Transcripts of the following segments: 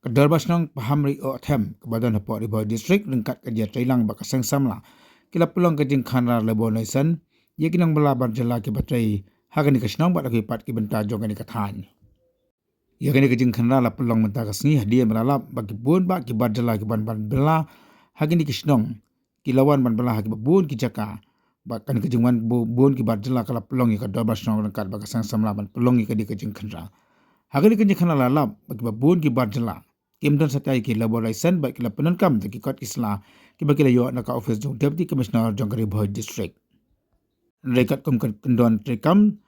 Kedarbasnong pahamri o athem kebadan hapok riba distrik lengkat kerja trailang bakasang samla kila pelong kejing khanra lebo naisan ye kinang belabar jela ke batrai hagani kasnong bat lagi pat ki benta jongani kathan ye kini kejing khanra la pelong menta kasni hadiah melalap bagi bun ba ki bat jela ki ban bela hagani kasnong kilawan ban bela hagi bun ki jaka bahkan kejing wan bun ki bat jela kala pelong ye kedarbasnong lengkat bakasang samla ban pelong ye kejing khanra hagani kejing khanra lalap bagi bun ki bat jela Kimdan satai ki labo license baik kila penankam ki kot isla ki bagi la yo naka office jong deputy commissioner jong Karibhoy district. Rekat kum kendon trekam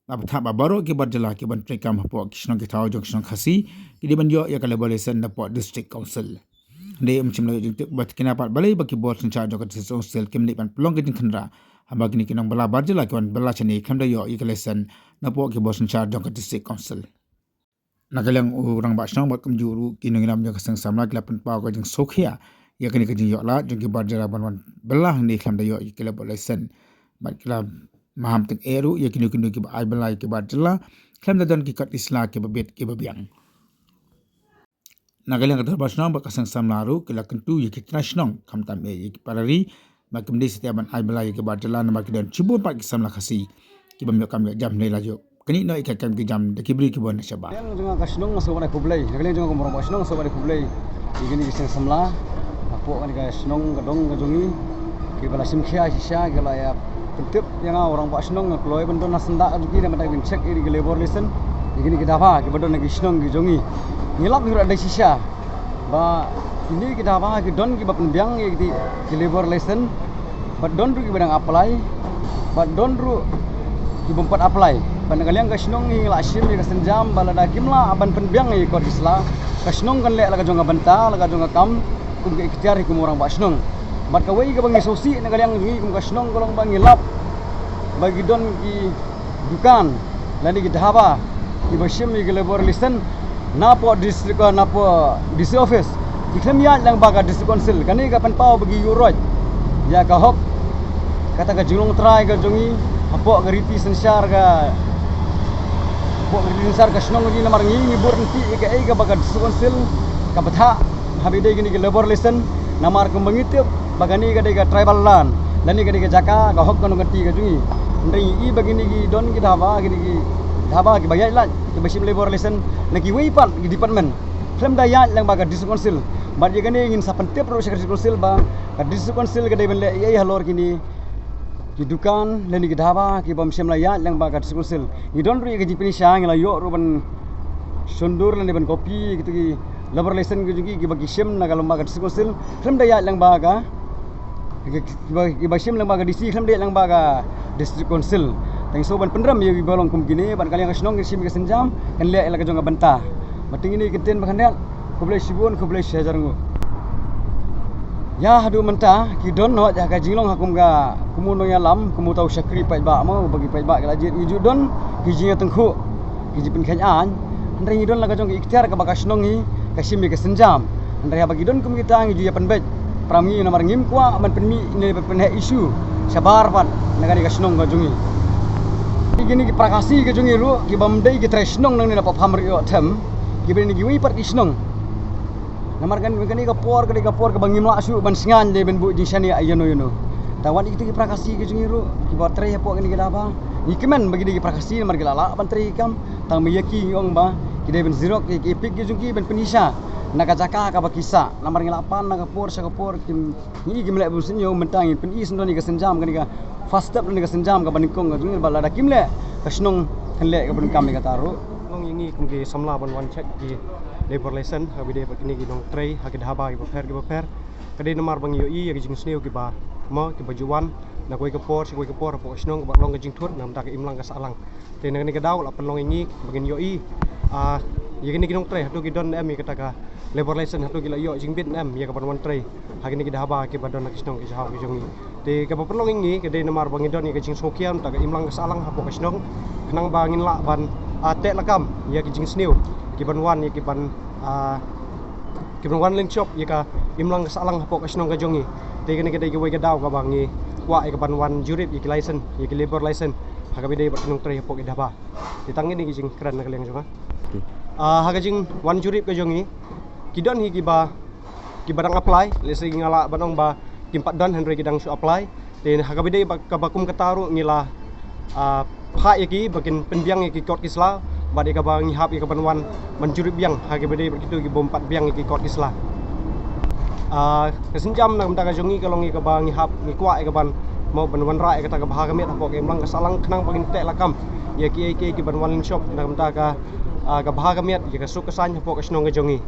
abtha babaro ki badjala ki ban trekam hapo kisnong ki thaw jong kisnong khasi ki di ban yo ya kala license na po district council. Ndai mchim la jong bat kina pat balai baki board sancha jong district council kim ni ban pelong ki khandra hamba kini kinong bala badjala ki ban bala chani khamda yo ya license na po ki board sancha jong district council. Nagalang orang basnang buat kemjuru kini nginam yang keseng samla kelapan pau kajeng sokhia ya kini kajeng yok la jeng kibar jara ban belah ni kelam da yok kila boleh sen bat kila maham teng eru ya kini ki ai belai kibar jala kelam da don ki kat isla ki babet ki babiang Nagalang kadar basnang buat keseng samla ru kila kentu ya ki trasnong kam tam ya ki parari makim di setiap ban ai belai kibar jala nama ki don cibu pat ki samla khasi ki bam yok kam yok jam nei la yok kini no ikat ki jam de kibri ki bon syaba yang jong kasnong so bana kublai ngaleng jong komoro kasnong so bana kublai igini kiseng samla apo kan kasnong gadong gajongi ki bala simkhia sisa gala ya pentip yang orang kasnong kloi bendon nasenda juki na mata bin check iri labor listen igini ki dava ki bendon kasnong ki jongi ngilap ni ada sisa ba ini ki dava ki don ki bapen biang ki labor listen ba don ru ki bedang apply ba don ru ki bompat apply Panagaliang kasnong ni lasim ni kasenjam balada kimla aban penbiang ni kod isla kasnong kan le laga jonga banta laga jonga kam kum ke ikhtiar kum orang basnong mat kawai ke bangi sosi nagaliang ni kum kasnong golong bangi lap bagi don ki dukan lani ki dhaba ki basim ni labor listen napo district napo DC office ikhlam ya lang baga district council kani ka panpau bagi uroj ya ka hok kata ka jilong try ka jongi apo gariti sensar ka Rinsar kasnong ni namar ngi bor nti ke ga baga diskonsel ka batha habide gini ke labor listen namar ko mangitip bagani ga dega tribal land lani ga dega jaka ga hok kono ngati ga jungi ndai i bagini gi don gi dhaba ki bayai la ke basim labor listen lagi wipan gi department klem da ya lang baga diskonsel bar ye gani ngin sapan tip pro sekretari konsil ba ka diskonsel ga deben le ye halor kini ki dukan leni ki dhaba ki bam semla ya lang ba kat sekunsel ni don ru ki jipini sang la yo ru ban sundur leni ban kopi gitu ki labor lesson ki jugi ki bagi sem na galom ba kat sekunsel klem da ya lang ba ka ki ba sem lang ba ka disi klem da lang ba ka district council tang so ban pendram ye ki bolong kum gini ban kali ngasnong ki sim ki senjam kan le la ka jonga banta mating ini kiten bakandal ko boleh sibun ko boleh sejar ngu ya hadu menta ki don no ja ka jinglong hakum ga kumunong ya lam kumu tau syakri pai ba mo bagi pai ba la jit iju don ki jinga tengku ki jipin khan an ndai don la ka jong ikhtiar ka bakas nongi ka simi ka senjam ndai bagi don kum kita ngi ju ya penbet prami namar ngim kwa man penmi ne pen isu sabar pat nagari ka snong ga jongi igini ki prakasi ka jongi ru ki bamdai ki tresnong nang ni na phamr yo them ki ben ni wi pat ki snong namar kan kani ka por ke bangim la asu ban singan de ben bu jinsani ayono yono tawan itu ki prakasi ki jungiru ki batre po kani gila ba ikemen bagi di prakasi namar gila la ban tri kam tang meyaki yong ba ki de ben zero ki epik ki jungi ben penisa naga jaka ka bakisa namar gila pan naga por sa por kim ni ki mele bu sinyo mentang pen is ndoni ka senjam kani ka fast step ni ka senjam ka banikong ka jungi bala da kimle kasnong kanle ka ben kam ka taru nong ini kum ki samla ban wan check ki labor lesson habide bakini ki dong tray hakid haba ki baper kade namar bang yo i ki jing sneu ki ba mo ki bajuan na koi ka por po snong ba long ka jing thut nam ta ki imlang ka salang te na ni ka daw la penlong ini bagin yo i ye ki ni ki dong tray hatu ki don em ki ka labor lesson hatu ki la yo jing bit em ye ka ban wan tray hakini ki haba ki ba don ki snong ki jahau ki jongi te ka penlong ini kade namar bang don ki jing sokiam ta ka imlang ka salang hapo ka snong kenang bangin la ban te lakam ye ki jing sneu kiban wan ya kiban wan link shop ya ka imlang salang hapo ka snong ka jongi te kene kede ki daw ka bangi wa ka ban wan jurip ya ki license ya ki labor license haga bide ba nong tre hapo ki daba ditangin ni jing kran na kaleng jonga haga jing wan jurip ka jongi kidon hi ki badang apply lesi ngala banong ba kimpat don henry kidang su apply den hakabide ka bakum kataru ngila pha yaki bakin penbiang yaki kot kisla bade ka bang hap yaki banwan menjuri biang hakabide begitu ki bompat biang yaki kot kisla kesenjam nak mta ka jongi kalong ka bang hap ngi kwa ka ban mau banwan ra ka ta ka baha kamet apok emlang ka salang kenang pagin tek lakam yaki banwan shop nak mta ka baha kamet yaki suk kesan apok ka snong ka jongi